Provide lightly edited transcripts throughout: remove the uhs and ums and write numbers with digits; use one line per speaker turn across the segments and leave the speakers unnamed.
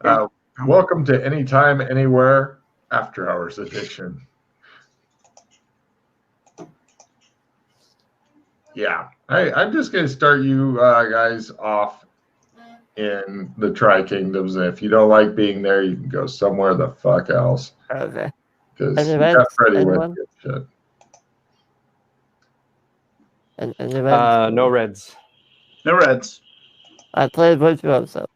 Uh, Welcome to Anytime, Anywhere After Hours Edition. Yeah, I'm just going to start you guys off in the Tri-Kingdoms. And if you don't like being there, you can go somewhere the fuck else.
Okay.
Because you got Freddy with
anyone?
good shit.
Any reds?
No reds.
No reds.
I played Virtuoso.
What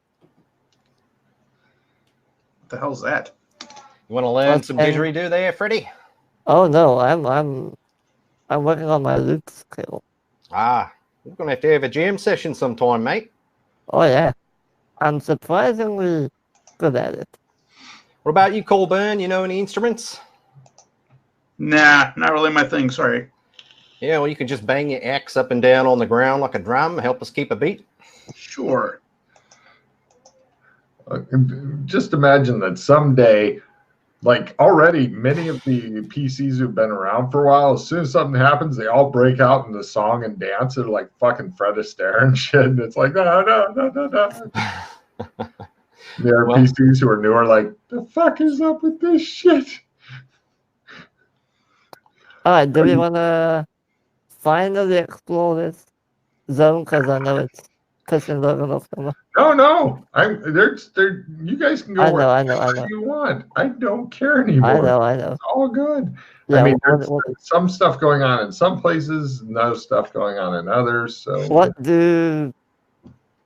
the hell's that?
You want to learn
Okay.
some didgeridoo there, Freddy?
Oh no, I'm working on my Luke skill.
We're going to have a jam session sometime, mate.
Oh yeah. I'm surprisingly good at it.
What about you, Colburn? You know any instruments?
Nah, not really my thing, sorry.
Yeah, well, you can just bang your axe up and down on the ground like a drum, help us keep a beat.
Sure.
Just imagine that someday, like already many of the PCs who've been around for a while, as soon as something happens, they all break out into song and dance. They're like fucking Fred Astaire and shit. And it's like, no. There are PCs who are new are like, the fuck is up with this shit?
Alright, do we want to finally explore this zone? Because I know it's pushing Logan off somewhere.
No. You guys can go wherever you want. I don't care anymore.
I know.
It's all good.
Yeah,
I mean, there's some stuff going on in some places, no stuff going on in others. So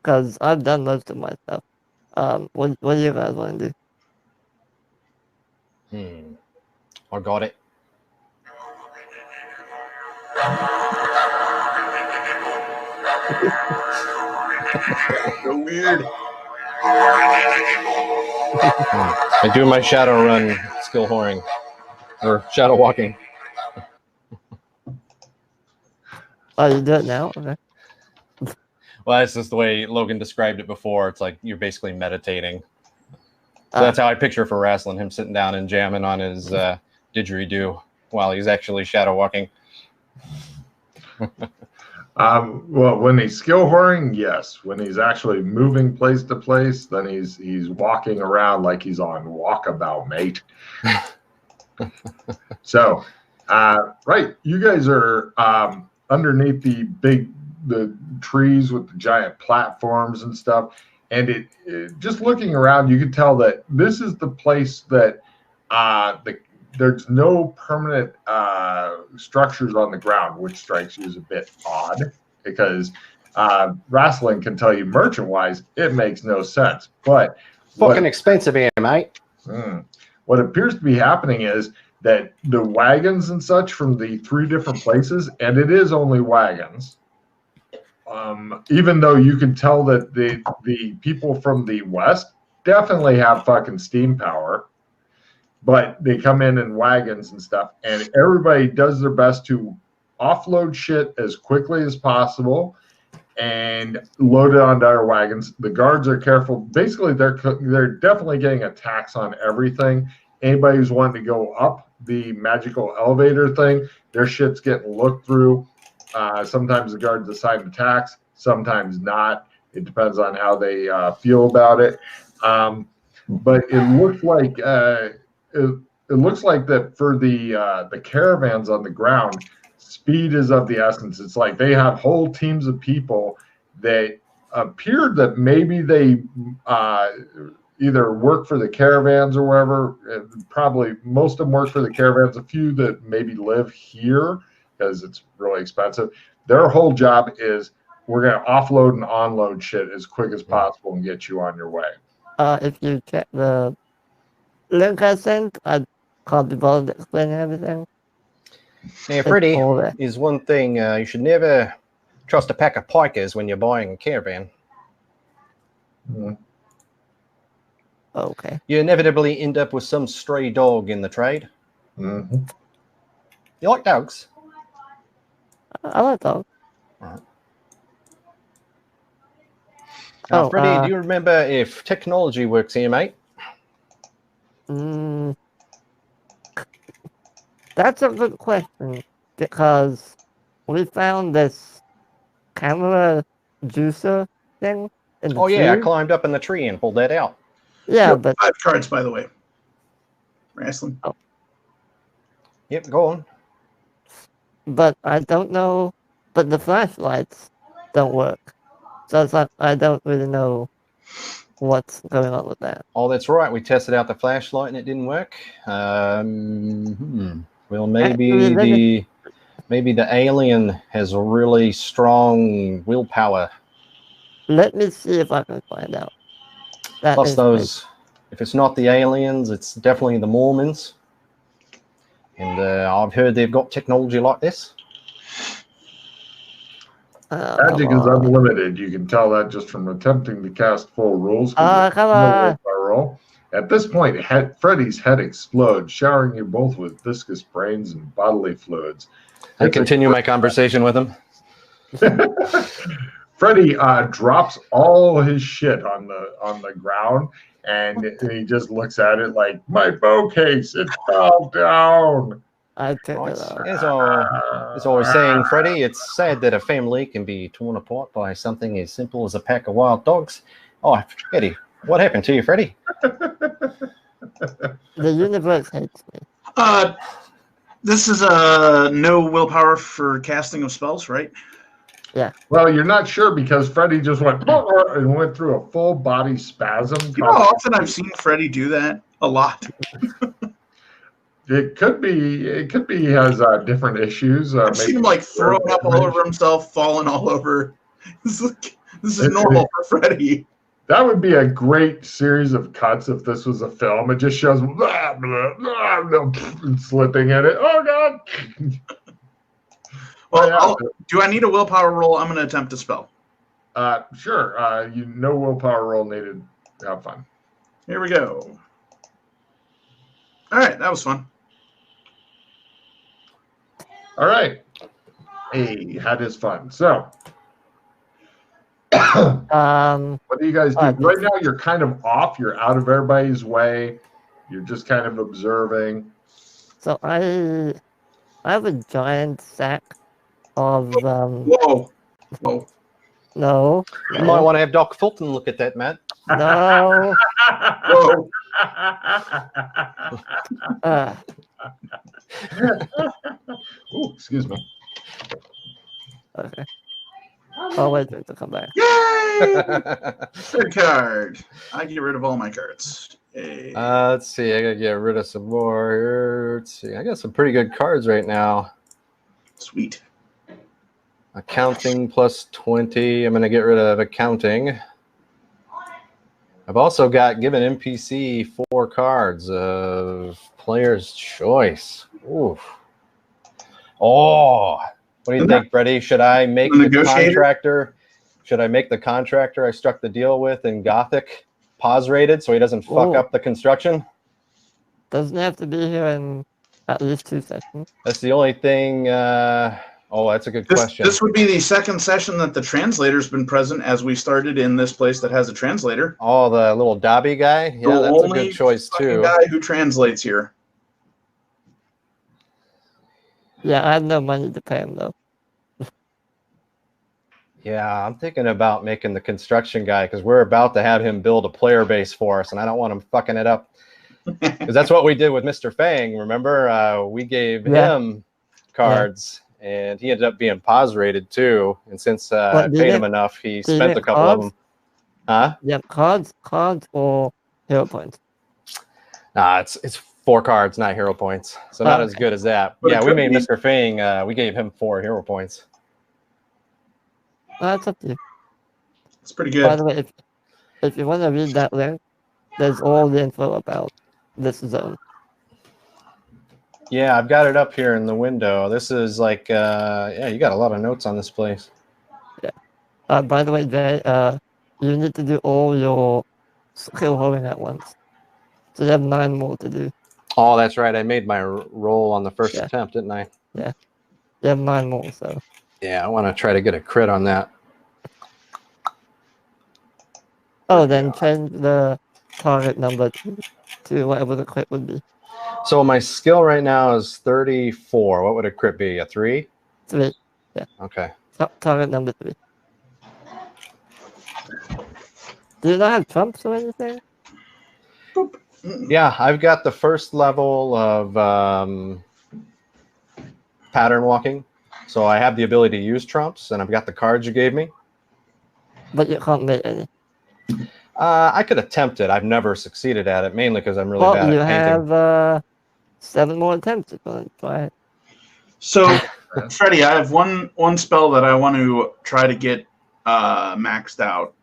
because I've done most of my stuff. What do you guys want to
do? I got it.
So weird.
I do my shadow run skill whoring or shadow walking.
Oh, you do it now? Okay.
Well, that's just the way Logan described it before. It's like you're basically meditating. So that's how I picture for wrestling, him sitting down and jamming on his didgeridoo while he's actually shadow walking.
Well, when he's skill whoring, yes. When he's actually moving place to place, then he's walking around like he's on walkabout, mate. So, right, you guys are underneath the trees with the giant platforms and stuff, and it just looking around, you can tell that this is the place that there's no permanent structures on the ground, which strikes you as a bit odd because wrestling can tell you merchant-wise it makes no sense. But
fucking expensive here, mate.
What appears to be happening is that the wagons and such from the 3 different places, and it is only wagons, even though you can tell that the people from the west definitely have fucking steam power, but they come in wagons and stuff, and everybody does their best to offload shit as quickly as possible and load it onto our wagons. The guards are careful. Basically, they're definitely getting a tax on everything. Anybody who's wanting to go up the magical elevator thing, their shit's getting looked through. Sometimes the guards assign the tax, sometimes not. It depends on how they feel about it. But it looks like it looks like that for the caravans on the ground, speed is of the essence. It's like they have whole teams of people that appear that maybe they either work for the caravans or wherever. Probably most of them work for the caravans. A few that maybe live here because it's really expensive. Their whole job is we're going to offload and onload shit as quick as possible and get you on your way.
If you check the link I sent, I can't be bothered explaining everything.
Now, Freddy, is one thing you should never trust a pack of pikers when you're buying a caravan.
Okay.
You inevitably end up with some stray dog in the trade.
Mm-hmm.
You like dogs?
I like dogs.
Now, Freddy, do you remember if technology works here, mate?
That's a good question, because we found this camera juicer thing in the tree.
I climbed up in the tree and pulled that out.
Yeah,
Yep,
but
5 cards, by the way. Wrestling.
Yep, go on.
I don't know. But the flashlights don't work, so it's like I don't really know what's going on with that.
Oh, that's right. We tested out the flashlight and it didn't work. Well, maybe the alien has a really strong willpower.
Let me see if I can find out.
Plus those, if it's not the aliens, it's definitely the Mormons. And I've heard they've got technology like this.
Magic is unlimited. You can tell that just from attempting to cast full rules.
Come on.
Roll. At this point, Freddy's head explodes, showering you both with viscous brains and bodily fluids.
I continue my conversation with him.
Freddy drops all his shit on the ground, and he just looks at it like, my bow case, it fell down.
I picked it up.
As I was saying, Freddy, it's sad that a family can be torn apart by something as simple as a pack of wild dogs. Oh, Eddie, what happened to you, Freddy?
The universe hates me.
This is no willpower for casting of spells, right?
Yeah.
Well, you're not sure because Freddy just went and went through a full body spasm.
You know how often I've seen Freddy do that? A lot.
It could be he has different issues.
I've seen him like throwing up all over himself, falling all over. This is normal for Freddy.
That would be a great series of cuts if this was a film. It just shows blah, blah, blah, blah, slipping in it. Oh God!
Well, do I need a willpower roll? I'm going to attempt to spell.
Sure. No willpower roll needed. Have fun.
Here we go. All right, that was fun.
All right. Hey, had his fun. So, what do you guys do? Right now, you're kind of off. You're out of everybody's way. You're just kind of observing.
So I have a giant sack of
Whoa.
No.
You might want to have Doc Fulton look at that, Matt.
No.
Whoa.
Oh, excuse me.
Okay. I'll wait for it to come back.
Yay! Good card. I get rid of all my cards. Hey.
Let's see. I gotta get rid of some more here. Let's see. I got some pretty good cards right now.
Sweet.
Accounting plus 20. I'm gonna get rid of accounting. I've also got given NPC 4 cards of player's choice. Oof. Oh, what do you think, Freddie? Should I make the contractor? Should I make the contractor I struck the deal with in Gothic pause rated so he doesn't fuck up the construction?
Doesn't have to be here in at least 2 sessions.
That's the only thing. Oh, that's a good question.
This would be the second session that the translator's been present as we started in this place that has a translator.
Oh, the little Dobby guy? Yeah, that's a good choice, too.
The guy who translates here.
Yeah, I have no money to pay him, though.
Yeah, I'm thinking about making the construction guy because we're about to have him build a player base for us, and I don't want him fucking it up. Because that's what we did with Mr. Fang, remember? We gave him cards. And he ended up being pause rated too. And since I paid him enough, he spent a couple of them. Huh?
Yeah, cards or hero points.
Nah, it's 4 cards, not hero points. So not as good as that. But yeah, we made Mr. Fang. We gave him 4 hero points.
That's up to you.
It's pretty good.
By the way, if you want to read that link, there's all the info about this zone.
Yeah, I've got it up here in the window. This is like, yeah, you got a lot of notes on this place.
Yeah. By the way, Jay, you need to do all your skill holding at once. So you have 9 more to do.
Oh, that's right. I made my roll on the first attempt, didn't I?
Yeah. You have 9 more, so.
Yeah, I want to try to get a crit on that.
Oh, then change the target number to whatever the crit would be.
So my skill right now is 34. What would a crit be? A 3?
3. Yeah.
Okay.
Target number 3. Do you not have trumps or anything?
boop.
Yeah, I've got the first level of pattern walking. So I have the ability to use trumps, and I've got the cards you gave me.
But you can't make any.
I could attempt it. I've never succeeded at it, mainly because I'm really
Well,
bad
you
at painting.
have 7 more attempts. If you want to try it.
So, Freddie, I have one spell that I want to try to get maxed out,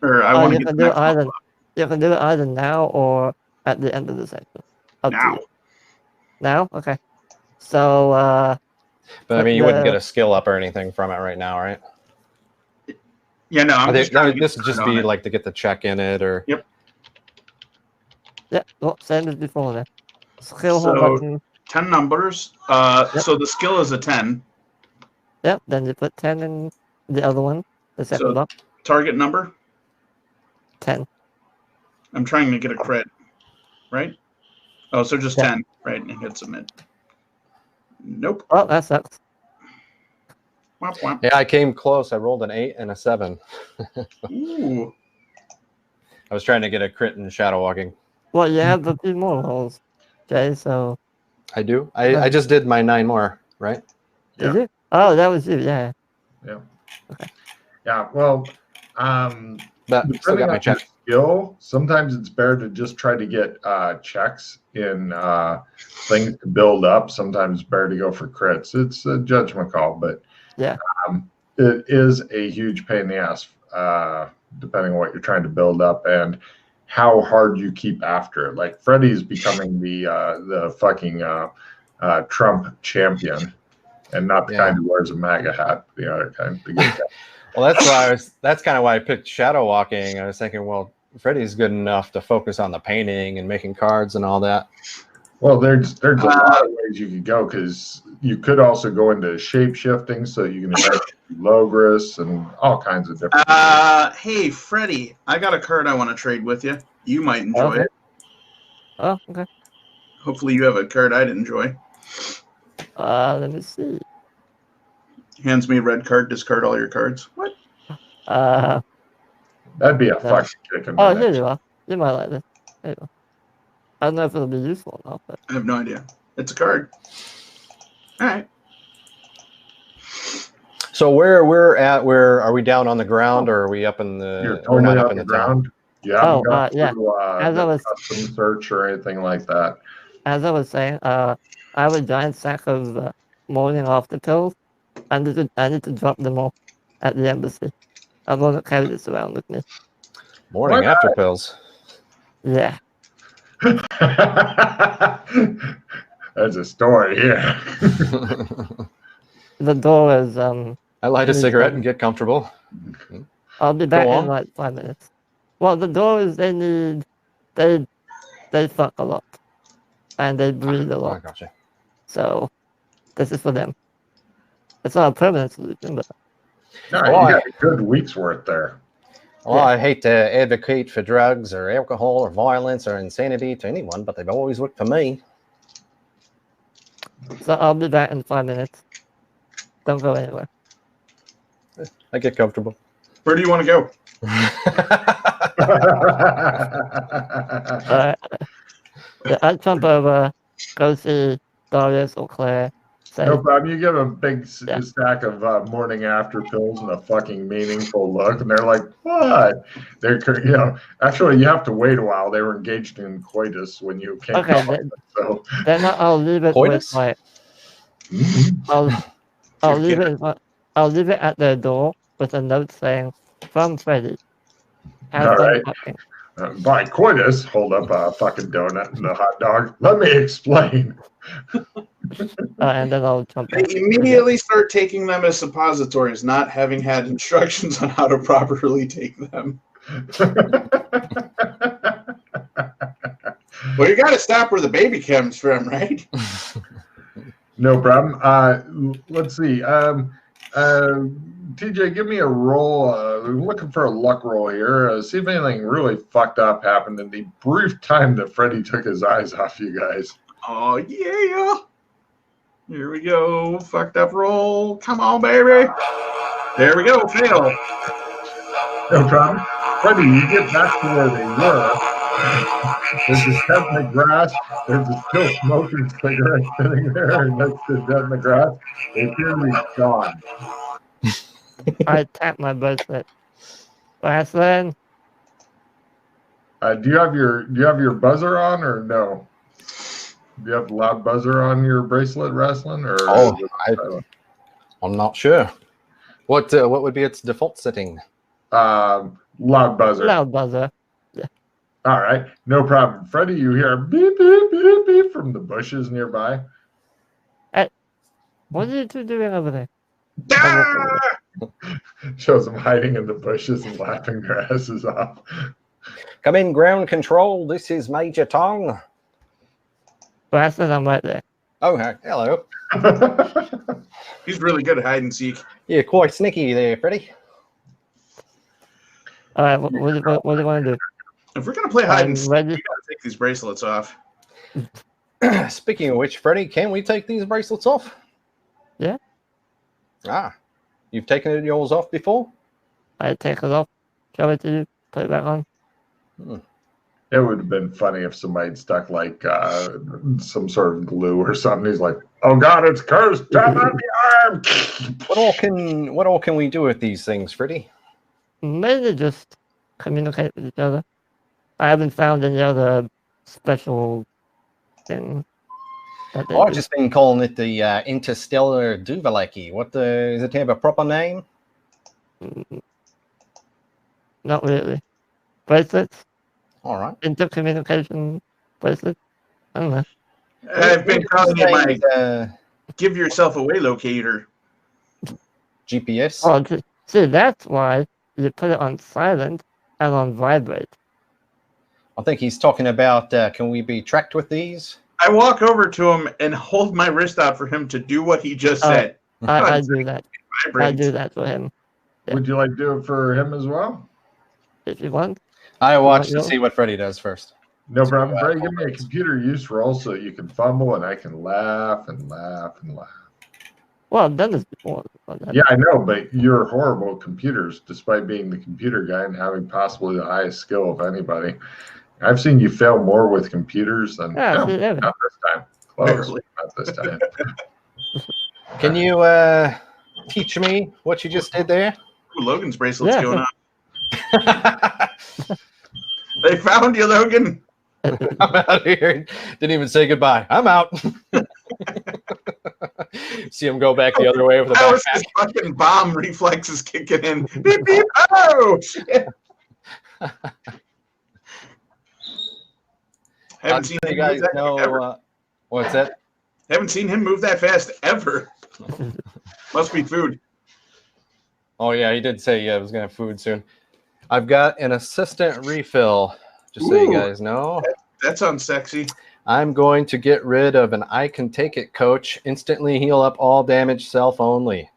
or I want to
you
get
can
the
do it
next level
either. You can do it either now or at the end of the session. Up to
now.
you. Now, okay. So,
But I mean, you wouldn't get a skill up or anything from it right now, right?
Yeah, no, I'm just trying to
this
get
would just
started
be
on it.
like to get the check in it, or
Yep.
yeah, well, same as before then. Skill
So-
hold button.
10 numbers. So the skill is a 10.
Yep, then you put 10 in the other one, the second
So-
box.
Target number.
10.
I'm trying to get a crit, right? Oh, so just
Yeah.
10, right? And hit submit. Nope.
Oh, that sucks.
Womp womp.
yeah, I came close. I rolled an 8 and a 7.
Ooh.
I was trying to get a crit in shadow walking.
Well, you have a few more rolls, Jay, so.
I do. I just did my 9 more, right?
Did you? Oh, that was you, yeah.
Yeah. Well,
But still
depending
got my
on your
check.
skill, sometimes it's better to just try to get checks in things to build up. Sometimes it's better to go for crits. It's a judgment call, but
Yeah.
it is a huge pain in the ass, depending on what you're trying to build up and how hard you keep after it. Like Freddy's becoming the fucking Trump champion, and not the kind who wears a MAGA hat. The other kind. The good guy.
Well, that's kind of why I picked shadow walking. I was thinking, well, Freddy's good enough to focus on the painting and making cards and all that.
Well, there's a lot of ways you could go, because you could also go into shape shifting, so you can have Logris and all kinds of different.
Hey, Freddie, I got a card I want to trade with you. You might enjoy
Okay.
it.
Oh, okay.
Hopefully, you have a card I'd enjoy.
Let me see.
Hands me a red card, discard all your cards. What?
That'd be a fucking kick in the
Oh,
neck.
here you are. You might like this. There you go. I don't know if it'll be useful or not, but.
I have no idea. It's a card. All right.
So where we're at, where are we down on the ground, or are we up in the?
You're
we're
totally
not
on
up in
the
the town.
ground. You haven't gone
yeah.
through
As I
the
was-
custom search or anything like that.
As I was saying, I have a giant sack of morning after pills. I need to drop them off at the embassy. I won't carry this around with me.
Morning
Why
after pills.
Yeah.
There's a story here.
The door is
I light a cigarette and get comfortable.
I'll be back
Go
in
on.
like 5 minutes. Well, the door is they fuck a lot. And they breathe a
Oh, I
lot.
gotcha.
So this is for them. It's not a permanent solution, but
No,
Oh,
you got a good week's worth there.
Well, I hate to advocate for drugs or alcohol or violence or insanity to anyone, but they've always worked for me.
so I'll be back in 5 minutes. Don't go anywhere.
I get comfortable.
Where do you want to go?
Yeah, I'd jump over, go see Darius or Claire. Say,
No problem. You give a big
Yeah.
stack of morning after pills and a fucking meaningful look, and they're like, "What?" Actually, you have to wait a while. They were engaged in coitus when you came.
Okay,
out, so
then I'll leave it
Coitus?
with my.
Mhm.
I'll leave it. I'll leave it at their door with a note saying, "From Freddy." Have
All
fun
right.
fucking.
By coitus, hold up a fucking donut and a hot dog. Let me explain.
And then I'll jump
They
back.
immediately start taking them as suppositories, not having had instructions on how to properly take them. Well, you got to stop where the baby comes from, right?
No problem. Let's see. TJ, give me a roll. I'm looking for a luck roll here. See if anything really fucked up happened in the brief time that Freddy took his eyes off you guys.
Oh, yeah. Here we go. Fucked up roll. Come on, baby. There we go. Fail.
No problem. Freddy, you get back to where they were. There's a Ted McGrath. There's a still smoking cigarette sitting there next to Ted McGrath. They appear to be gone.
I tap my bracelet. Wrestling.
Do you have your buzzer on or no? Do you have the loud buzzer on your bracelet, wrestling? Or
I'm not sure. What would be its default setting?
loud buzzer.
Loud buzzer.
All right, no problem. Freddie, you hear beep beep beep beep from the bushes nearby.
What are you two doing over there?
Shows them hiding in the bushes and laughing their asses off.
Come in, ground control. This is Major Tong.
Wrestling, I'm right there.
Oh, hello.
He's really good at hide and seek.
You're quite sneaky there, Freddy.
All right, what do you want to do?
If we're gonna play hide and seek, we
ready.
gotta take these bracelets off.
Speaking of which, Freddy, can we take these bracelets off?
Yeah.
Ah, you've taken yours off before?
I take it off. Show it to you. Put it back on.
It would have been funny if somebody had stuck like some sort of glue or something. He's like, "Oh God, it's cursed! Tap on the arm!"
What all can we do with these things, Freddy?
Mainly just communicate with each other. I haven't found any other special thing.
I've just been calling it the interstellar Duvaleki. Does it have a proper name?
Not really. Bracelets?
All right.
Intercommunication bracelets? I don't know.
I've been calling it my give yourself away locator.
GPS?
Oh, see, that's why you put it on silent and on vibrate.
I think he's talking about can we be tracked with these?
I walk over to him and hold my wrist out for him to do what he just said.
I do that.
Vibrate.
I do that for him. Yeah.
Would you like to do it for him as well?
If you want.
I watch to see what Freddy does first.
No problem. Freddie, give me a computer use roll so you can fumble and I can laugh and laugh and laugh.
Well, I've done this before.
Yeah, I know, but you're horrible at computers, despite being the computer guy and having possibly the highest skill of anybody. I've seen you fail more with computers than not this time. Close. Not this time.
Can you teach me what you just did there?
Ooh, Logan's bracelet's going on. They found you, Logan.
I'm out of here. Didn't even say goodbye. I'm out. See him go back the other way with the
That was
backpack.
his fucking bomb reflexes kicking in. Beep, beep, oh! Haven't seen
you
him
guys
move that
know
ever.
what's that?
Haven't seen him move that fast ever. Must be food.
Oh yeah, he did say it was gonna have food soon. I've got an assistant refill, just so you guys know.
That sounds sexy.
I'm going to get rid of an I can take it coach. Instantly heal up all damage self only.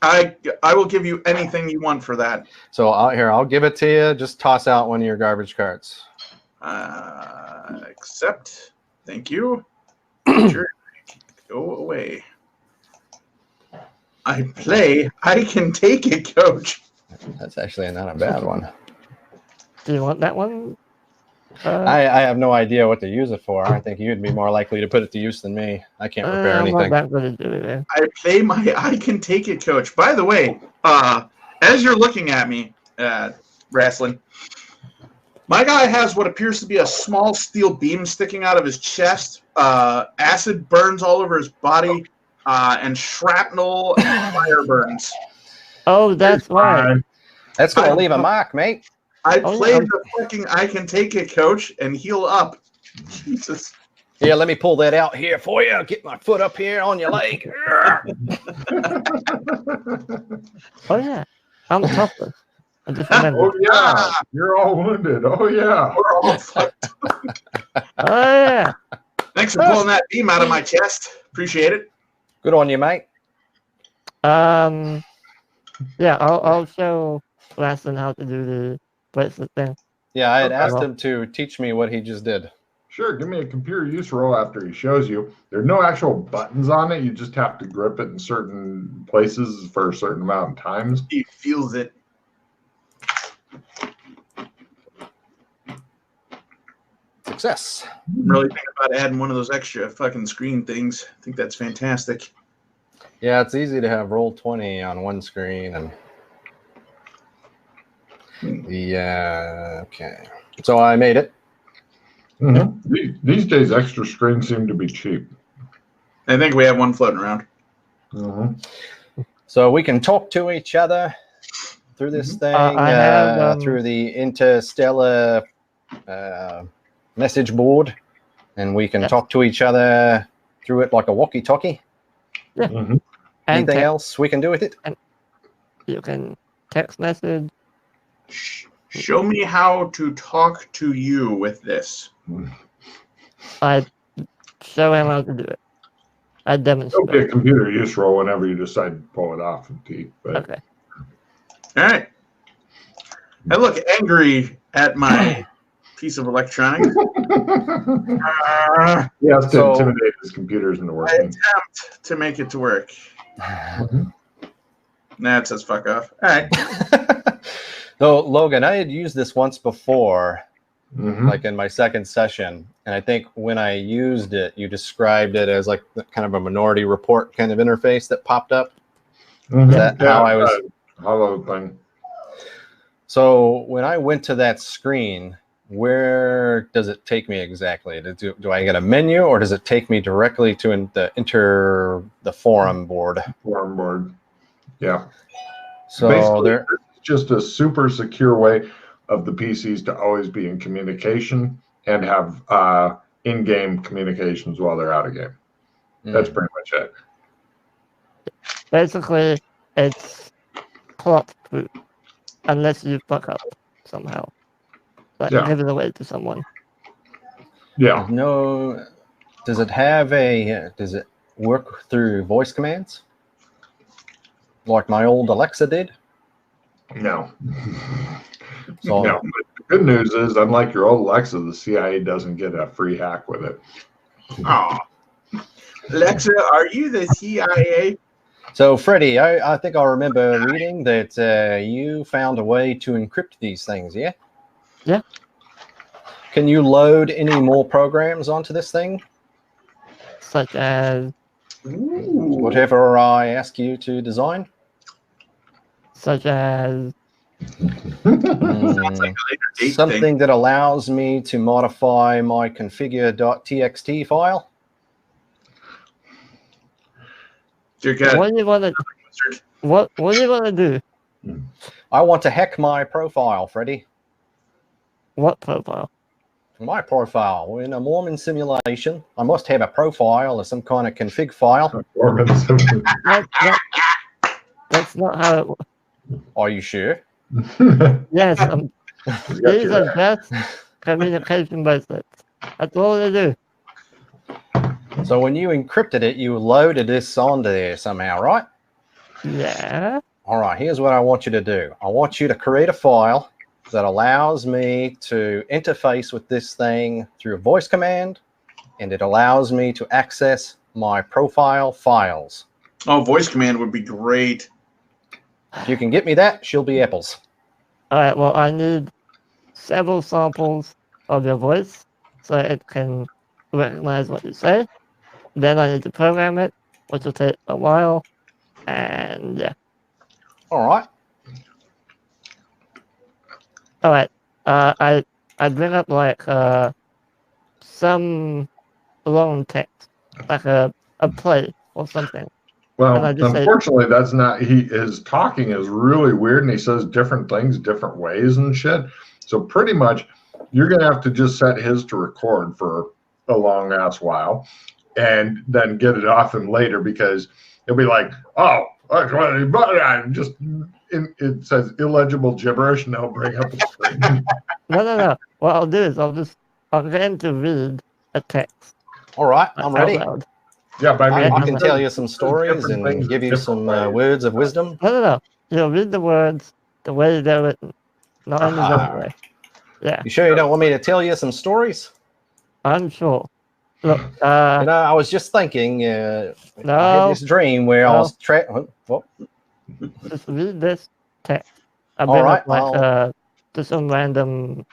I will give you anything you want for that.
So I'll give it to you. Just toss out one of your garbage carts.
Accept. Thank you. Sure. Go away. I can take it, coach.
That's actually not a bad one.
Do you want that one?
I have no idea what to use it for. I think you'd be more likely to put it to use than me. I can't repair anything.
I'm not going to do it.
I play my I can take it, coach. By the way, as you're looking at me, wrestling, my guy has what appears to be a small steel beam sticking out of his chest. Acid burns all over his body, and shrapnel and fire burns.
Oh, that's right.
That's going to leave a mark, mate.
I played the fucking I can take it, coach, and heal up. Jesus.
Yeah, let me pull that out here for you. Get my foot up here on your leg.
Oh, yeah. I'm tougher. I just remembered.
Oh, yeah. You're all wounded. Oh, yeah.
We're all fucked.
Oh, yeah.
Thanks for pulling that beam out of my chest. Appreciate it.
Good on you, mate.
Yeah, I'll show Laston how to do the bracelet thing.
Yeah, I had asked him to teach me what he just did.
Sure, give me a computer use roll after he shows you. There are no actual buttons on it. You just have to grip it in certain places for a certain amount of times.
He feels it.
Success.
I'm really thinking about adding one of those extra fucking screen things. I think that's fantastic.
Yeah, it's easy to have Roll20 on one screen and okay. So I made it.
Mm-hmm. These days, extra screens seem to be cheap.
I think we have one floating around.
Mm-hmm.
So we can talk to each other through this thing,
I have,
through the interstellar message board, and we can talk to each other through it like a walkie-talkie.
Yeah.
Mm-hmm.
Anything else we can do with it?
You can text message.
Show me how to talk to you with this.
I show him how to do it. I
It'll
demonstrate.
be a computer use roll whenever you decide to pull it off. But
Okay.
All right. I look angry at my piece of electronics.
He has to intimidate his computers into
I
working.
attempt to make it to work. Nah, it says fuck off. All right.
So, Logan, I had used this once before,
Mm-hmm.
like in my second session, and I think when I used it, you described it as like kind of a Minority Report kind of interface that popped up.
Mm-hmm.
Is that how I was?
Hollow thing.
So when I went to that screen, where does it take me exactly? Do I get a menu, or does it take me directly to the forum board?
Forum board. Yeah.
So
basically,
there.
it's just a super secure way of the PCs to always be in communication and have in-game communications while they're out of game. That's pretty much it.
Basically, it's plot proof unless you fuck up somehow. Like give it away to someone.
Yeah.
No. Does it have does it work through voice commands? Like my old Alexa did?
No.
So,
no. But the good news is, unlike your old Alexa, the CIA doesn't get a free hack with it.
Oh. Alexa, are you the CIA?
So, Freddie, I think I remember reading that you found a way to encrypt these things, yeah?
Yeah.
Can you load any more programs onto this thing?
Such as?
Whatever I ask you to design?
Such as?
Sounds like a later
something
thing.
that allows me to modify my configure.txt file?
What do you want to? What do you want to do?
I want to hack my profile, Freddie.
What profile?
My profile. In a Mormon simulation, I must have a profile or some kind of config file.
That's not how it works.
Are you sure?
Yes. These are just communication bracelets. That's all they do.
So when you encrypted it, you loaded this onto there somehow, right?
Yeah.
All right, here's what I want you to do. I want you to create a file that allows me to interface with this thing through a voice command, and it allows me to access my profile files.
Oh, voice command would be great.
If you can get me that, she'll be apples.
All right. Well, I need several samples of your voice so it can recognize what you say. Then I need to program it, which will take a while. And yeah.
All right.
All right. I bring up like some long text, like a play or something.
Well, unfortunately, that's not. His talking is really weird, and he says different things different ways and shit. So pretty much, you're gonna have to just set his to record for a long ass while, and then get it off him later, because he'll be like, "Oh, just." It says illegible gibberish, and they'll bring up the screen.
No. What I'll do is I'll get him to read a text.
All right, I'm ready.
Yeah, but I mean,
I can tell you some stories and give you some words of wisdom.
No. You'll read the words the way they're written, not in his own way. Yeah.
You sure you don't want me to tell you some stories?
I'm sure. Look,
I was just thinking. I had this dream where I was
just read this text.
All right,
just some random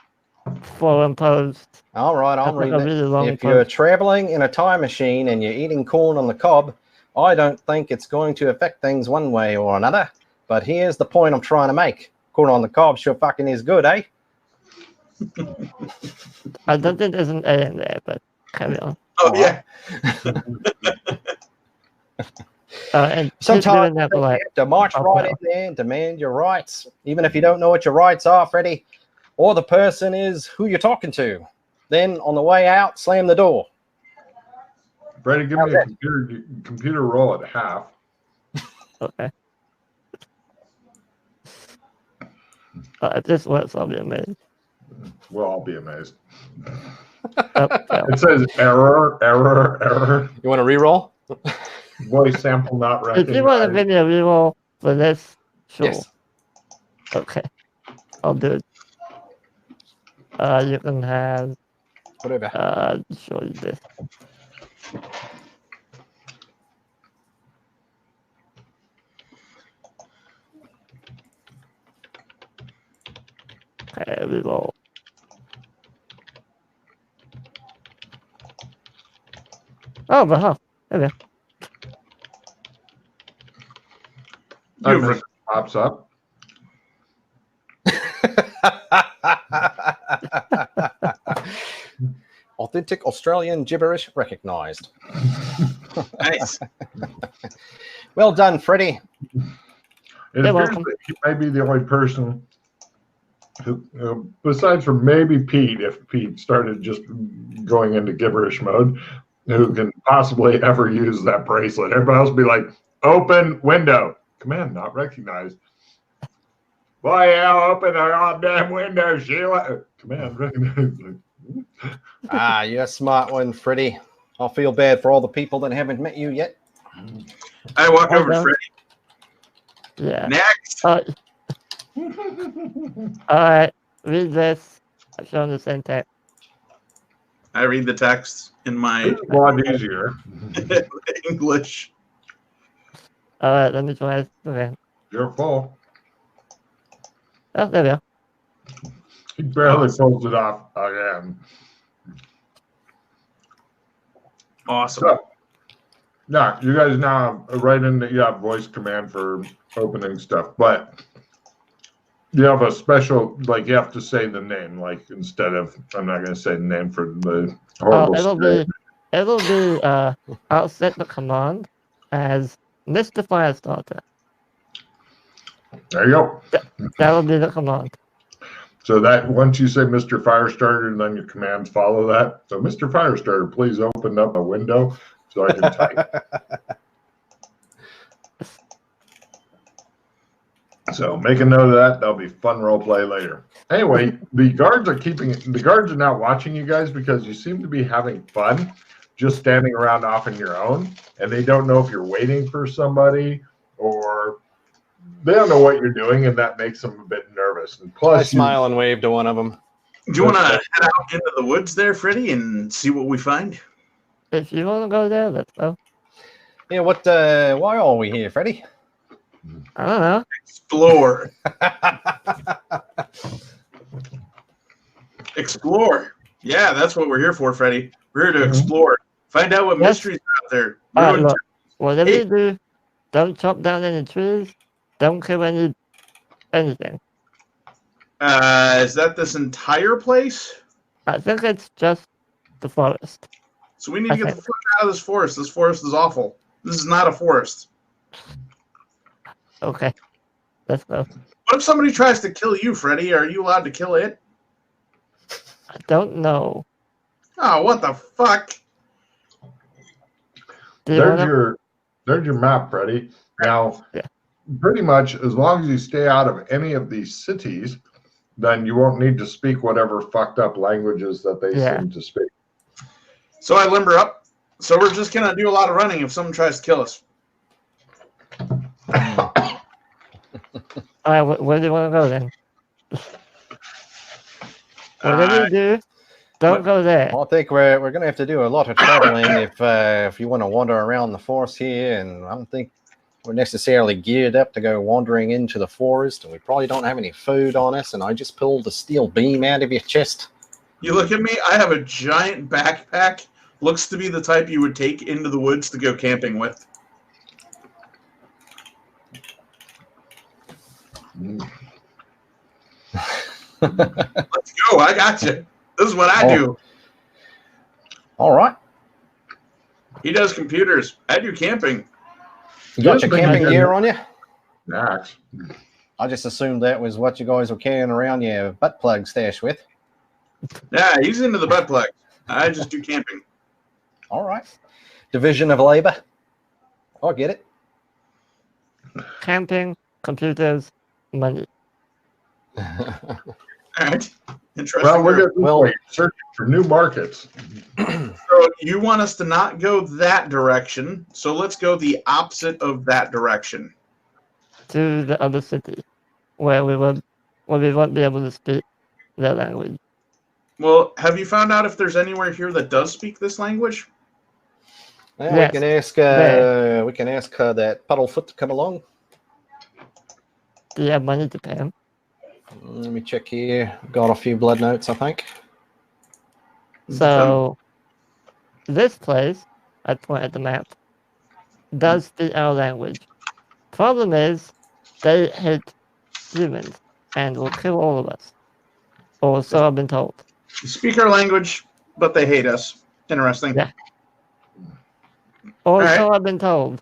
foreign post.
All right,
That's
I'm
like a
reading
really
it.
long
If you're
post.
traveling in a time machine and you're eating corn on the cob, I don't think it's going to affect things one way or another. But here's the point I'm trying to make. Corn on the cob sure fucking is good, eh?
I don't think there's an A in there, but carry on.
Oh, yeah.
And keep
Sometimes
doing that for
you
like
have to march
half an
right
hour.
in there and demand your rights, even if you don't know what your rights are, Freddie, or the person is who you're talking to. Then on the way out, slam the door.
Freddie, give me a computer roll at half.
Okay. If this works, I'll be amazed.
We'll all be amazed.
Oh, fail.
It says error.
You want to re-roll?
Voice sample not
If you want to
recognized.
give me a reroll for this, sure.
Yes.
Okay. I'll do it. You can have
Whatever.
show you this. Okay, reroll. Oh, but huh. Okay.
Everything pops up.
Authentic Australian gibberish recognized.
Nice.
Well done, Freddie.
It
You're
appears
welcome.
that he may be the only person who, besides from maybe Pete, if Pete started just going into gibberish mode, who can possibly ever use that bracelet. Everybody else will be like, open window. Command not recognized. Boy, yeah, open the goddamn window, Sheila. Command recognized.
You're a smart one, Freddie. I'll feel bad for all the people that haven't met you yet.
I walk
I
over to
know.
Freddie.
Yeah.
Next.
Alright, read this. I've shown the syntax.
I read the text in my
It's a lot easier.
English.
Alright, let me try this again.
You're full.
Oh, there we go.
He barely pulls it off again.
Awesome.
So, yeah, you guys now right in the voice command for opening stuff, but you have a special, like you have to say the name, like instead of, I'm not going to say the name for the horrible
It'll be, I'll set the command as Mr. Firestarter.
There you go.
That'll be the command.
So that once you say Mr. Firestarter, then your commands follow that. So Mr. Firestarter, please open up a window so I can type. So make a note of that. That'll be fun role play later. Anyway, the guards are now watching you guys because you seem to be having fun just standing around off on your own, and they don't know if you're waiting for somebody or they don't know what you're doing, and that makes them a bit nervous. And plus,
I smile and wave to one of them.
Do you want to head out into the woods there, Freddie, and see what we find?
If you want to go there, let's go.
Yeah, why are we here, Freddie?
I don't know.
Explore. Explore. Yeah, that's what we're here for, Freddie. We're here to explore. Find out what mysteries are out there.
Alright, look. Whatever you do, don't chop down any trees. Don't kill anything.
Is that this entire place?
I think it's just the forest.
So we need to get the fuck out of this forest. This forest is awful. This is not a forest.
Okay. Let's go.
What if somebody tries to kill you, Freddie? Are you allowed to kill it?
I don't know.
Oh, what the fuck?
there's your map, Freddie. Now, pretty much as long as you stay out of any of these cities, then you won't need to speak whatever fucked up languages that they seem to speak.
So I limber up. So we're just going to do a lot of running if someone tries to kill us.
All right, where do you want to go then? Whatever you do, don't go there.
I think we're going to have to do a lot of traveling if you want to wander around the forest here, and I don't think we're necessarily geared up to go wandering into the forest, and we probably don't have any food on us, and I just pulled a steel beam out of your chest.
You look at me, I have a giant backpack. Looks to be the type you would take into the woods to go camping with. Let's go. I got you. This is what I do.
All right.
He does computers. I do camping.
You got your camping gear on you?
Max.
I just assumed that was what you guys were carrying around your butt plug stash with.
Yeah, he's into the butt plug. I just do camping.
All right. Division of labor. I get it.
Camping, computers, money.
All right. Interesting.
Well, we're searching for new markets.
So you want us to not go that direction, so let's go the opposite of that direction.
To the other city, where we won't be able to speak their language.
Well, have you found out if there's anywhere here that does speak this language?
Well,
Yes.
we can ask that Puddlefoot to come along.
Do you have money to pay him?
Let me check here. Got a few blood notes, I think.
So, this place, I point at the map, does speak our language. Problem is, they hate humans and will kill all of us. Or so I've been told.
You speak our language, but they hate us. Interesting.
Yeah. Or
All
so I've been told.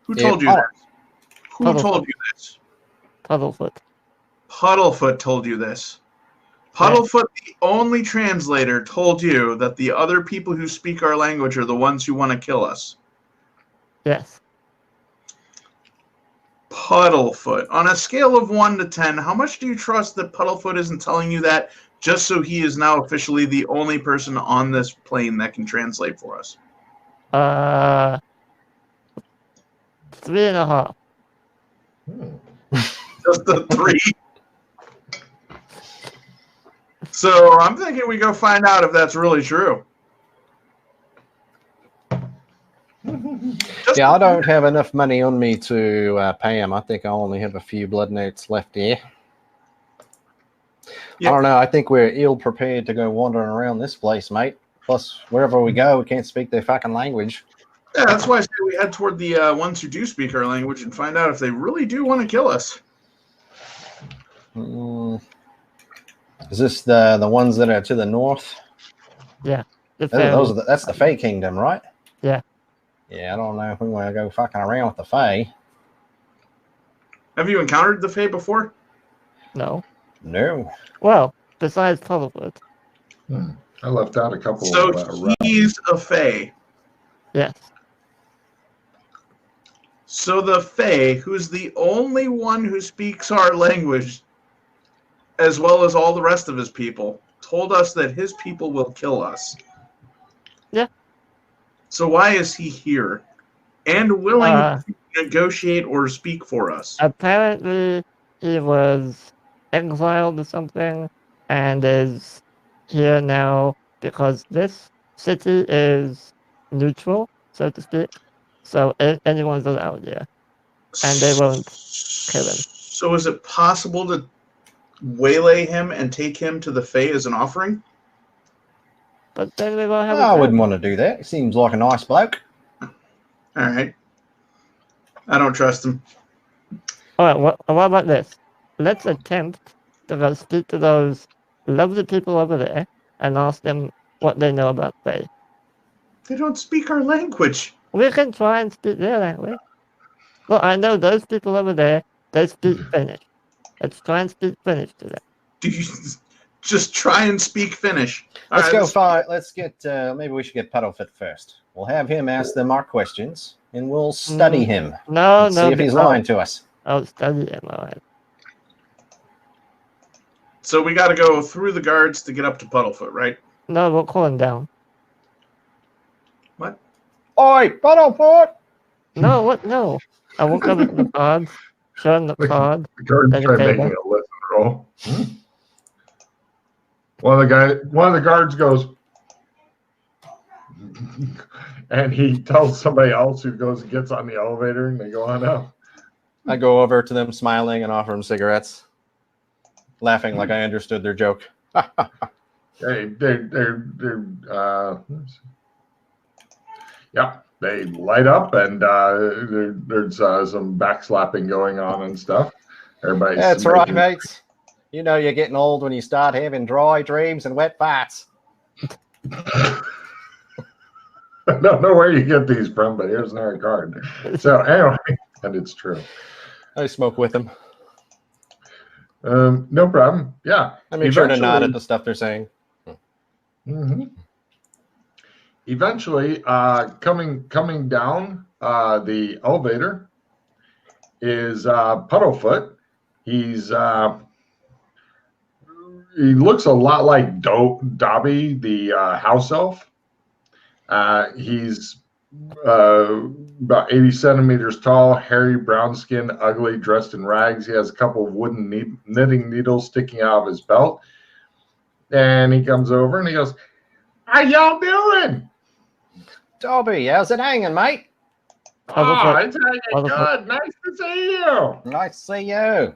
Who told you that? Who told you this?
Puddlefoot.
Puddlefoot told you this. Puddlefoot, the only translator, told you that the other people who speak our language are the ones who want to kill us.
Yes.
Puddlefoot. On a scale of 1 to 10, how much do you trust that Puddlefoot isn't telling you that just so he is now officially the only person on this plane that can translate for us?
3.5.
Just the 3. So I'm thinking we go find out if that's really true.
Yeah, I don't have enough money on me to pay him. I think I only have a few blood notes left here.
Yeah.
I don't know. I think we're ill prepared to go wandering around this place, mate. Plus, wherever we go, we can't speak their fucking language.
Yeah, that's why I say we head toward the ones who do speak our language and find out if they really do want to kill us.
Is this the ones that are to the north?
Yeah.
That's the Fae Kingdom, right?
Yeah.
Yeah, I don't know if we want to go fucking around with the Fae.
Have you encountered the Fae before?
No.
No.
Well, besides Puddlefoot.
I left out a couple
So
of
he's a Fae.
Yes.
So the Fae, who's the only one who speaks our language, as well as all the rest of his people, told us that his people will kill us.
Yeah.
So why is he here? And willing to negotiate or speak for us?
Apparently, he was exiled or something, and is here now because this city is neutral, so to speak. So anyone's allowed here, and they won't kill him.
So is it possible to waylay him and take him to the Fae as an offering?
But then we won't have.
I wouldn't want to do that. He seems like a nice bloke.
All right. I don't trust him.
All right. What about this? Let's attempt to go speak to those lovely people over there and ask them what they know about Fae.
They don't speak our language.
We can try and speak their language. Well, I know those people over there, they speak Finnish. Let's try and speak Finnish to them.
Do you just try and speak Finnish?
Let's go find. Let's get. Maybe we should get Puddlefoot first. We'll have him ask them our questions, and we'll study him.
No.
See if he's lying to us.
I'll study him, all right.
So we got to go through the guards to get up to Puddlefoot, right?
No, we'll call him down.
What?
Oi, Puddlefoot!
No, what? No. I walk over to the cards, show him the card.
The guards try making a listen roll. One of the guards goes, and he tells somebody else who goes and gets on the elevator, and they go on up.
I go over to them, smiling, and offer them cigarettes, laughing like I understood their joke.
Yeah, they light up, and there's some backslapping going on and stuff. Everybody's
That's right,
making-
mates. You know you're getting old when you start having dry dreams and wet farts.
I don't know where you get these from, but here's another card. So anyway, and it's true.
I smoke with them.
No problem. Yeah,
I make sure to nod at the stuff they're saying.
Mhm. Eventually, coming down the elevator is Puddlefoot. He looks a lot like Dobby, the house elf. He's about 80 centimeters tall, hairy, brown skin, ugly, dressed in rags. He has a couple of wooden knitting needles sticking out of his belt. And he comes over and he goes, "How y'all doing?"
Dobby, how's it hanging, mate?
Oh, it's hanging good. Nice to see you.
Nice to see you.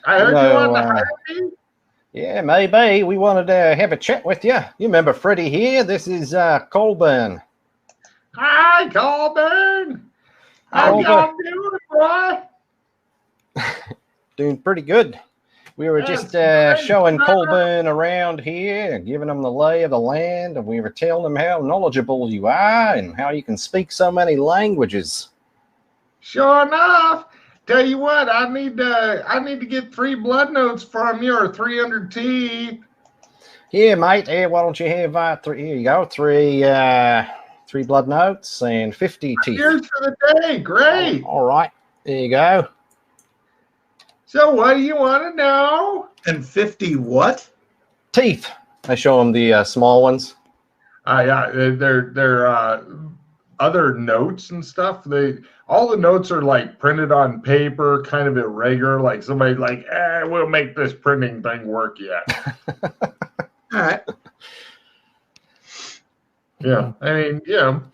I heard you on the highway.
Yeah, maybe. We wanted to have a chat with you. You remember Freddie here? This is Colburn.
Hi, Colburn. How y'all doing, boy?
Doing pretty good. We were just showing Colburn around here, giving him the lay of the land, and we were telling him how knowledgeable you are and how you can speak so many languages.
Sure enough. Tell you what, I need to get 3 blood notes from you, or 300 teeth.
Here, mate. Here, why don't you have three? Here you go. Three blood notes and 50 teeth.
Here's for the day. Great.
All right. There you go.
So what do you want to know?
And 50 what?
Teeth. I show him the small ones.
Yeah, they're other notes and stuff. All the notes are like printed on paper, kind of irregular. Like somebody like, we'll make this printing thing work yet.
All right.
Yeah, I mean,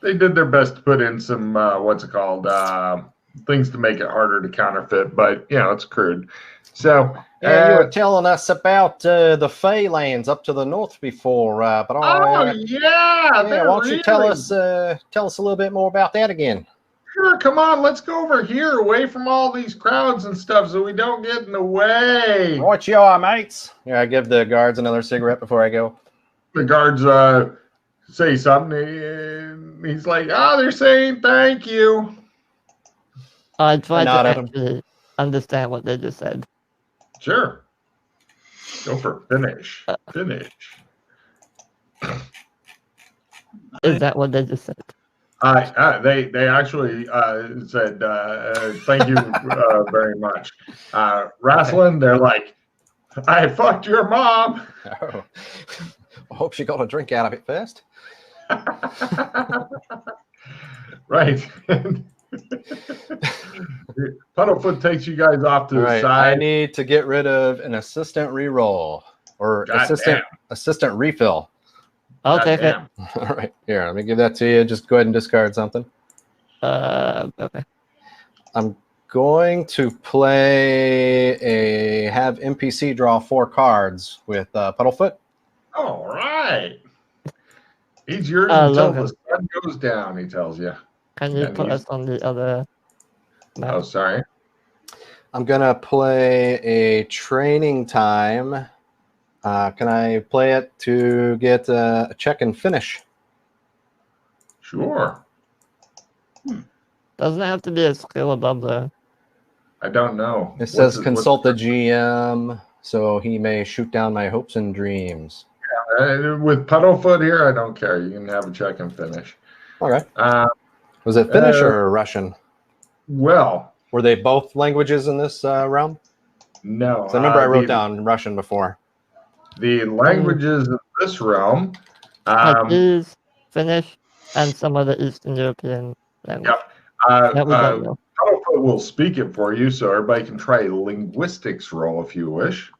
they did their best to put in some things to make it harder to counterfeit, but it's crude. So
yeah, you were telling us about the Fey lands up to the north before, but
why
don't you tell us a little bit more about that again?
Sure, come on, let's go over here, away from all these crowds and stuff, so we don't get in the way.
Right, you are, mates. Yeah, I give the guards another cigarette before I go.
The guards say something, and he's like, they're saying thank you.
I tried to actually understand what they just said.
Sure. Go for finish. Finish.
Is that what they just said?
They actually said thank you very much. Wrestling, they're like, I fucked your mom.
Oh. I hope she got a drink out of it first.
Right. Puddlefoot takes you guys off to the side.
I need to get rid of an assistant reroll or assistant refill.
I'll take it.
All right, here, let me give that to you. Just go ahead and discard something.
Okay.
I'm going to have NPC draw 4 cards with Puddlefoot.
All right. He's yours until the sun goes down, he tells you.
Can you put us on the other map?
Oh, sorry.
I'm going to play a training time. Can I play it to get a check and finish?
Sure.
Doesn't it have to be a skill above the...
I don't know.
It says consult the GM, so he may shoot down my hopes and dreams.
With Puddlefoot here, I don't care. You can have a check and finish.
Okay. Was it Finnish or Russian?
Well,
were they both languages in this realm?
No.
I remember I wrote down Russian before.
The languages of this realm
is Finnish and some other Eastern European language.
Yep. Puddlefoot will speak it for you, so everybody can try a linguistics roll if you wish.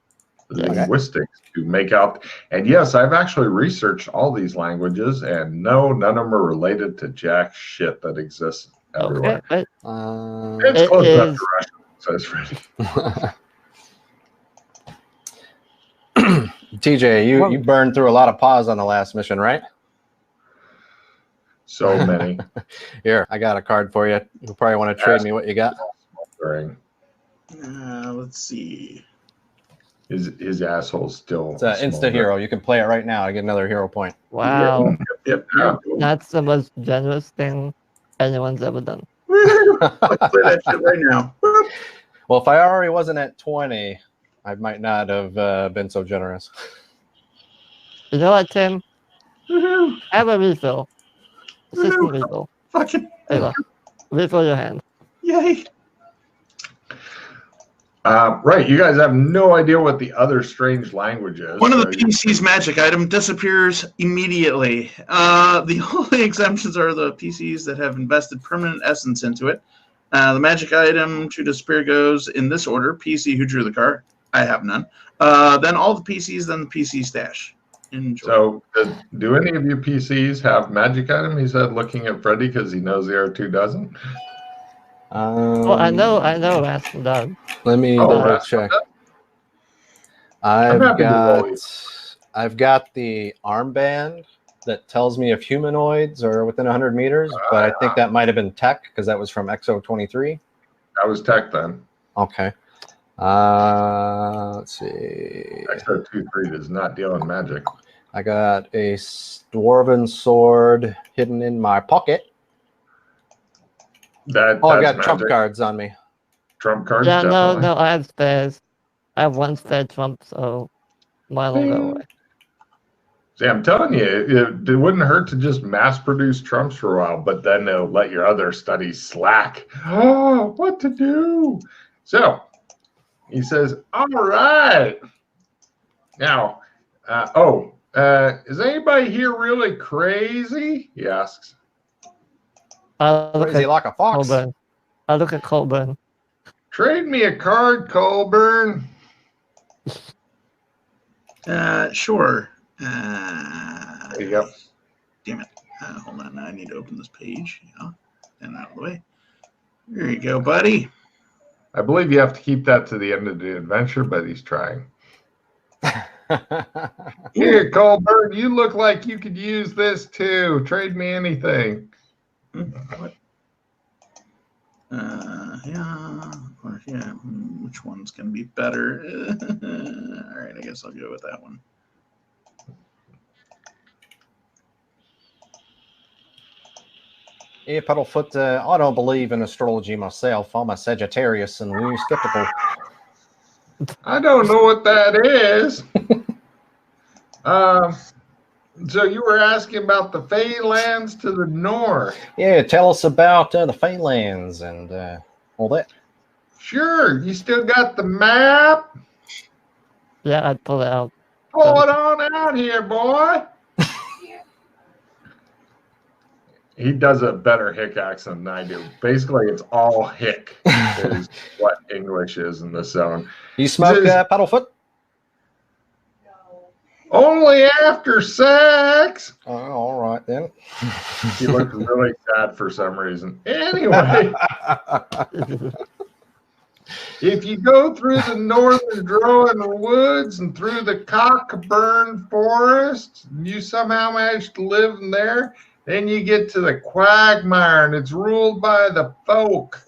Linguistics to make out. And yes, I've actually researched all these languages, and no, none of them are related to jack shit that exists everywhere.
Okay.
It's close enough to Russian, says Freddie.
TJ, you burned through a lot of paws on the last mission, right?
So many.
Here, I got a card for you. You probably want to trade me what you got.
Let's see.
His asshole's still.
It's an insta hero. You can play it right now. I get another hero point.
Wow.
Yep.
That's the most generous thing anyone's ever done.
Let's play that shit right now.
Well, if I already wasn't at 20, I might not have been so generous.
You know what, Tim? Have a refill. Assistant refill.
Fucking
There you go. Refill your hand.
yay.
Right, you guys have no idea what the other strange language is.
One of the PC's magic item disappears immediately. The only exemptions are the PCs that have invested permanent essence into it. The magic item to disappear goes in this order. PC who drew the card. I have none. Then all the PCs, then the PC stash. Enjoy.
So, do any of you PCs have magic item? He said, looking at Freddy because he knows the R2 doesn't.
Well, I know, Aston does.
Let me double check. I've got the armband that tells me if humanoids are within 100 meters, but I think that might have been tech because that was from XO23.
That was tech then.
Okay. Let's see.
XO23 does not deal in magic.
I got a dwarven sword hidden in my pocket.
That's
I've got
magic.
trump cards on me.
Trump cards?
Yeah,
definitely.
no, I have spares. I have one spare trump, so mine will go away.
See, I'm telling you, it wouldn't hurt to just mass produce trumps for a while, but then they'll let your other studies slack. Oh, what to do? So he says, all right. Now, is anybody here really crazy? He asks.
What is he, like a fox?
Colburn. I look at Colburn.
Trade me a card, Colburn.
Sure.
There you go.
Damn it. Hold on. I need to open this page. Yeah. And out of the way. There you go, buddy.
I believe you have to keep that to the end of the adventure, but he's trying. Here, Colburn, you look like you could use this too. Trade me anything.
What? Which one's gonna be better? All right, I guess I'll go with that one.
Yeah, Puddlefoot, I don't believe in astrology myself. I'm a Sagittarius and we're skeptical.
I don't know what that is. So you were asking about the Fey lands to the north.
Yeah, tell us about the Fey lands and all that.
Sure. You still got the map?
Yeah, I'd pull it out.
Pull it on out here, boy. He does a better Hick accent than I do. Basically, it's all Hick is what English is in this zone.
You smoke Puddlefoot?
Only after sex.
Oh, all right then.
He looked really sad for some reason. Anyway, if you go through the northern Drowan woods and through the Cockburn Forest, and you somehow manage to live in there, then you get to the Quagmire, and it's ruled by the folk,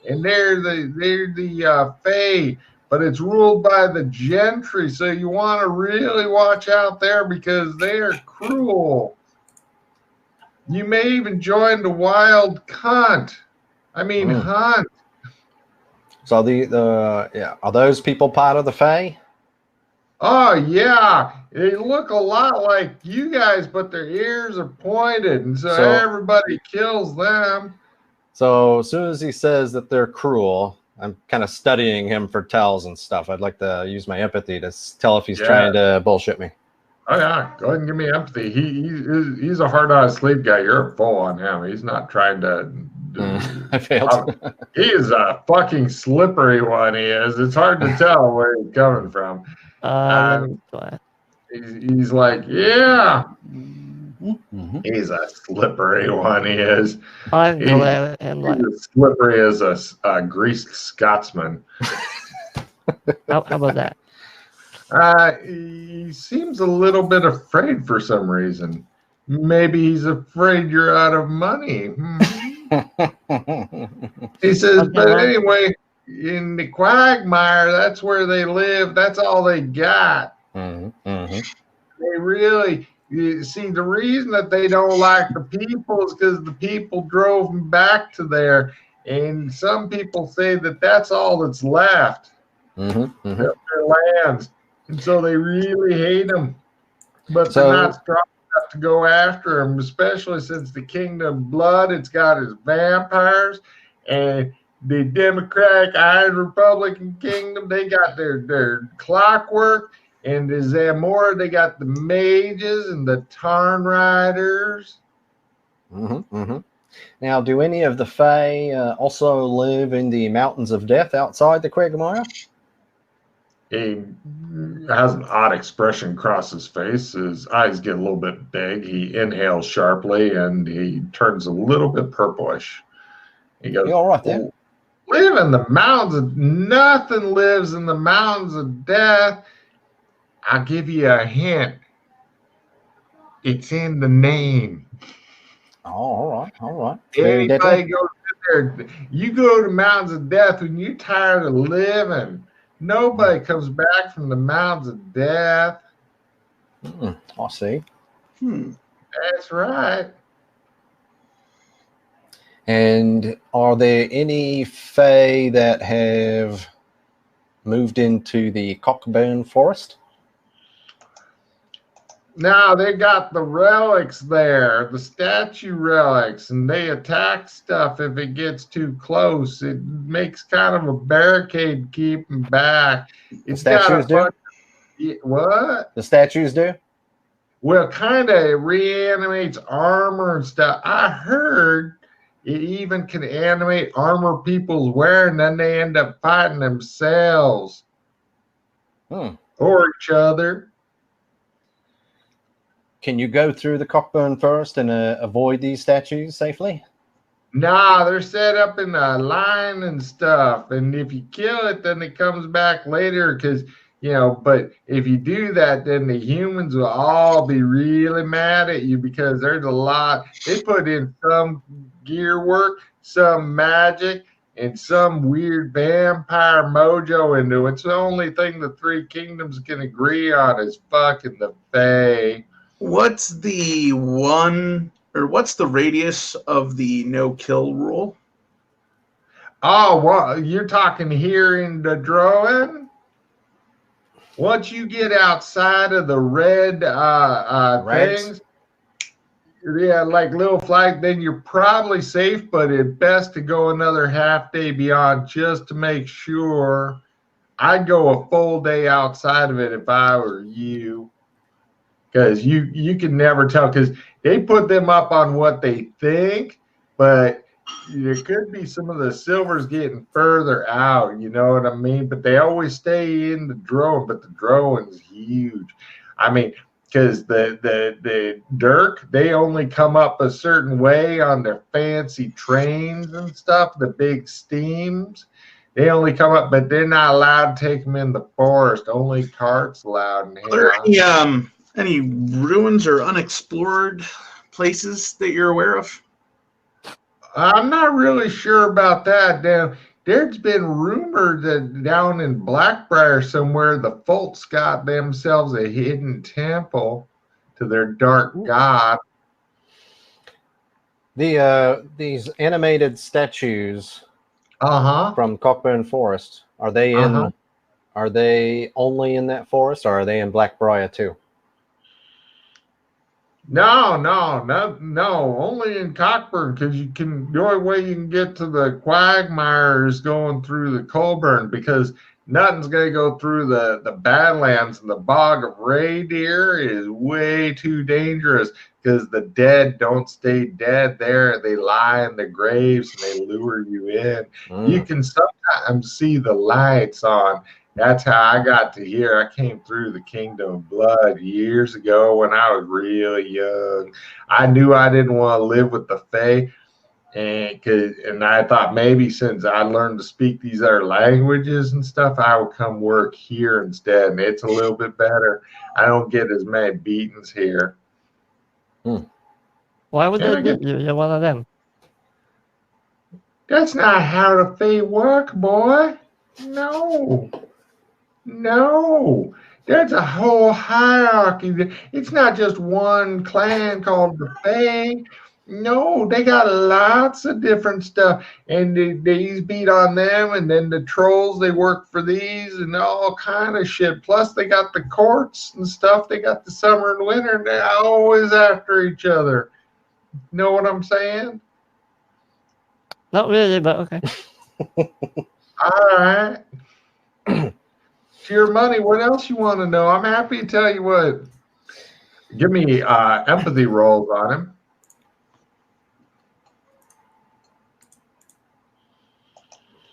and they're the Fae. But it's ruled by the gentry, so you want to really watch out there because they are cruel. You may even join the wild hunt. Hunt.
So are those people part of the Fae?
Oh, yeah. They look a lot like you guys, but their ears are pointed, and so everybody kills them.
So as soon as he says that they're cruel, I'm kind of studying him for tells and stuff. I'd like to use my empathy to tell if he's trying to bullshit me.
Oh, yeah. Go ahead and give me empathy. He's a hard-on sleep guy. You're a full on him. He's not trying to...
I failed.
He is a fucking slippery one, he is. It's hard to tell where he's coming from. He's like, yeah. Mm-hmm. He's a slippery one, he is.
I'm glad
he's as slippery as a greased Scotsman.
How about that?
He seems a little bit afraid for some reason. Maybe he's afraid you're out of money. He says,
Okay,
but
well,
anyway, in the quagmire, that's where they live. That's all they got. They really, you see, the reason that they don't like the people is because the people drove them back to there. And some people say that that's all that's left, their lands. And so they really hate them. But they're not strong enough to go after them, especially since the Kingdom of Blood, it's got its vampires. And the Democratic Iron Republican Kingdom, they got their clockwork. And the Zamora, they got the mages and the Tarn Riders.
Now, do any of the Fae also live in the Mountains of Death outside the Quagmire?
He has an odd expression across his face. His eyes get a little bit big. He inhales sharply and he turns a little bit purplish. He goes,
You all right there?
Live in the mountains of nothing lives in the mountains of death. I'll give you a hint. It's in the name.
Oh, all right.
Anybody goes in there, you go to mountains of death when you're tired of living. Nobody comes back from the mountains of death.
I see.
That's right.
And are there any Fae that have moved into the Cockburn Forest?
Now they got the relics there, the statue relics, and they attack stuff if it gets too close. It makes kind of a barricade to keep them back. It's
the statues do?
What?
The statues do?
Well, kind of reanimates armor and stuff. I heard it even can animate armor people's wearing, then they end up fighting themselves or each other.
Can you go through the Cockburn Forest and avoid these statues safely?
Nah, they're set up in a line and stuff. And if you kill it, then it comes back later because, but if you do that, then the humans will all be really mad at you because there's a lot. They put in some gear work, some magic, and some weird vampire mojo into it. It's the only thing the three kingdoms can agree on is fucking the Fae.
What's the radius of the no-kill rule?
Oh, well, you're talking here in the Drowan? Once you get outside of the red things, like little flag, then you're probably safe, but it's best to go another half day beyond just to make sure. I'd go a full day outside of it if I were you. Because you can never tell, because they put them up on what they think, but there could be some of the silvers getting further out, you know what I mean? But they always stay in the drone, but the drone's huge. I mean, because the Dirk, they only come up a certain way on their fancy trains and stuff, the big steams. They only come up, but they're not allowed to take them in the forest. Only carts allowed.
Are there any ruins or unexplored places that you're aware of?
I'm not really sure about that. There's been rumored that down in Blackbriar somewhere, the folks got themselves a hidden temple to their dark god.
These animated statues from Cockburn Forest, are they in? Are they only in that forest, or are they in Blackbriar too?
No, only in Cockburn, because the only way you can get to the quagmire is going through the Colburn, because nothing's going to go through the Badlands, and the Bog of Reindeer is way too dangerous because the dead don't stay dead there. They lie in the graves and they lure you in. You can sometimes see the lights on. That's how I got to here. I came through the Kingdom of Blood years ago when I was really young. I knew I didn't want to live with the Fae. And I thought maybe since I learned to speak these other languages and stuff, I would come work here instead. And it's a little bit better. I don't get as many beatings here.
Why would they beat you? You're one of them.
That's not how the fee work, boy. No. There's a whole hierarchy. It's not just one clan called the Fae. No, they got lots of different stuff. And these beat on them, and then the trolls, they work for these, and all kind of shit. Plus, they got the courts and stuff. They got the summer and winter, and they're always after each other. Know what I'm saying?
Not really, but okay.
All right. To your money, what else you want to know? I'm happy to tell you what. Give me empathy rolls on him.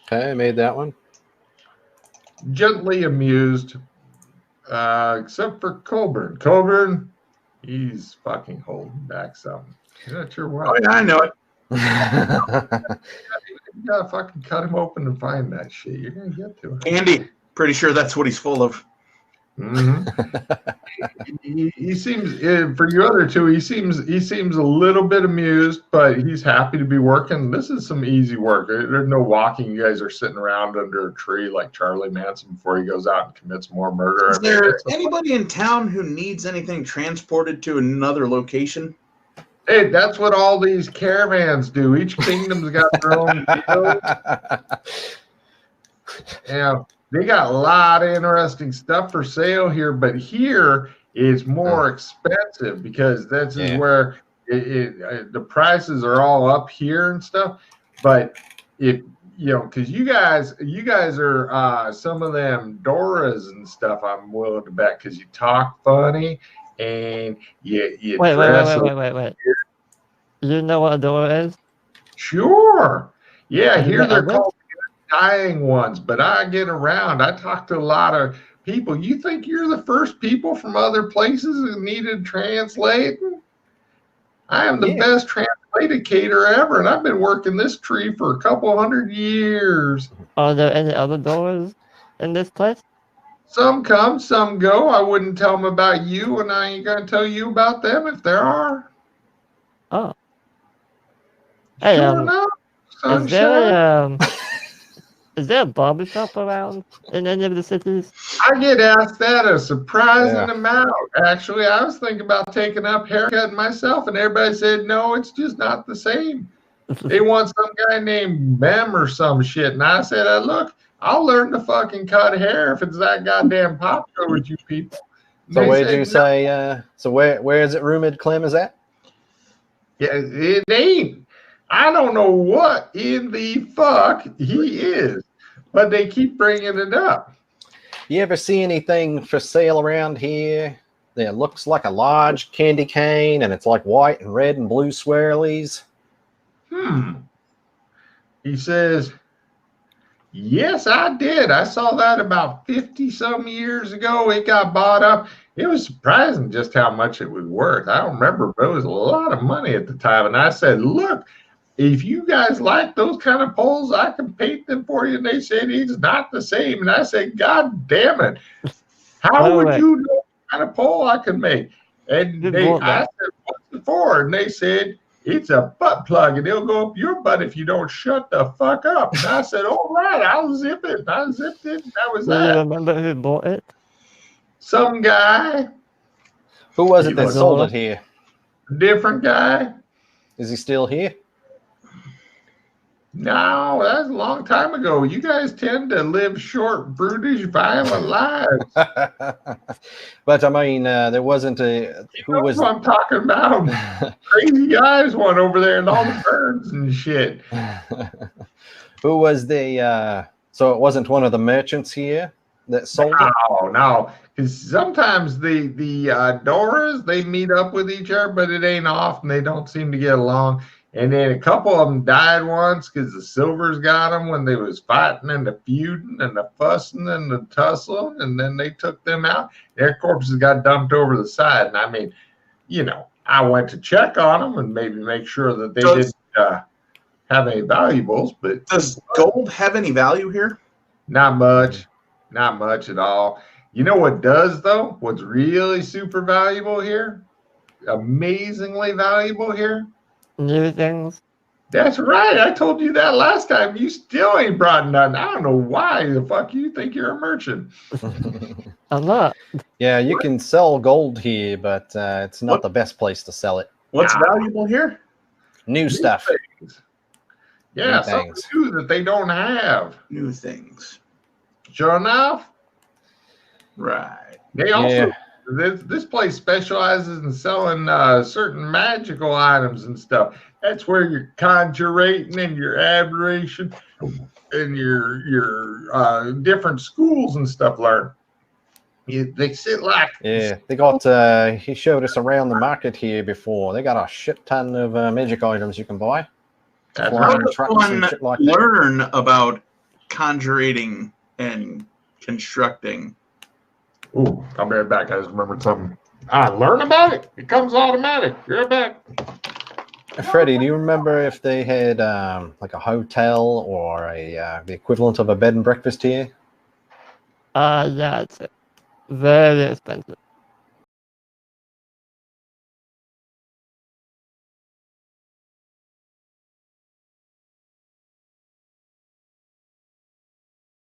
Okay, I made that one.
Gently amused, except for Colburn. Colburn, he's fucking holding back something. You're not sure why.
Oh, yeah, I know it.
You gotta fucking cut him open and find that shit. You're gonna get to it.
Candy. Pretty sure that's what he's full of.
He seems, for you other two, he seems a little bit amused, but he's happy to be working. This is some easy work. There's no walking. You guys are sitting around under a tree like Charlie Manson before he goes out and commits more murder.
Is there anybody in town who needs anything transported to another location?
Hey, that's what all these caravans do. Each kingdom's got their own deal. Yeah, they got a lot of interesting stuff for sale here, but here is more expensive because this is where the prices are all up here and stuff. But if because you guys are some of them Doras and stuff, I'm willing to bet, because you talk funny and you dress.
Wait. You know what a Dora is?
Sure. Yeah, here they're called dying ones, but I get around. I talk to a lot of people. You think you're the first people from other places who needed translating? I am the best translaticator ever, and I've been working this tree for a couple 100 years.
Are there any other Doras in this place?
Some come, some go. I wouldn't tell them about you, and I ain't going to tell you about them if there are.
Oh. Hey,
sure enough, sunshine.
Is there a barber shop around in any of the cities?
I get asked that a surprising amount. Actually, I was thinking about taking up haircutting myself, and everybody said, no, it's just not the same. They want some guy named Bem or some shit. And I said, look, I'll learn to fucking cut hair if it's that goddamn popular with you people.
So where'd you say, so where is it rumored Clem is at?
Yeah, it ain't. I don't know what in the fuck he is, but they keep bringing it up.
You ever see anything for sale around here that looks like a large candy cane and it's like white and red and blue swirlies?
He says, yes, I did. I saw that about 50-some years ago. It got bought up. It was surprising just how much it was worth. I don't remember, but it was a lot of money at the time. And I said, look, if you guys like those kind of poles, I can paint them for you. And they said, it's not the same. And I said, God damn it. How would you know what kind of pole I can make? And I said, what's it for? And they said, it's a butt plug, and it'll go up your butt if you don't shut the fuck up. And I said, all right, I'll zip it. And I zipped it. And that was that.
Do you remember who bought it?
Some guy.
Who was it that sold it here?
Different guy.
Is he still here?
No, that's a long time ago. You guys tend to live short, brutish, violent lives.
But I mean, there wasn't a.
Who was? What I'm talking about. Crazy guys one over there and all the birds and shit.
Who was the? So it wasn't one of the merchants here that sold it.
No. Because sometimes the Doras, they meet up with each other, but it ain't often. They don't seem to get along. And then a couple of them died once because the Silvers got them when they was fighting and the feuding and the fussing and the tussling, and then they took them out. Their corpses got dumped over the side. And I mean, I went to check on them and maybe make sure that they didn't have any valuables, but
Does gold have any value here?
not much. Not much at all. You know what does, though? What's really super valuable here? Amazingly valuable here?
New things.
That's right. I told you that last time. You still ain't brought nothing. I don't know why the fuck you think you're a merchant.
I'm not.
Yeah, you can sell gold here, but it's not the best place to sell it.
What's valuable here?
New stuff.
Things. Yeah,
New
something
things.
new that they don't have.
New things.
Sure enough,
Right.
they also
Yeah.
this place specializes in selling certain magical items and stuff. That's where your conjurating and your aberration and your different schools and stuff learn. They sit like
Yeah, they got. He showed us around the market here before. They got a shit ton of magic items you can buy.
that's
Flying
How
right.
does
trucks and
one
shit like that.
learn about conjurating and constructing?
Ooh, I'll be right back. I just remembered something. Learn about it. It comes automatic. Be right back.
Freddie, do you remember if they had like a hotel or the equivalent of a bed and breakfast here?
Yeah, it's very expensive.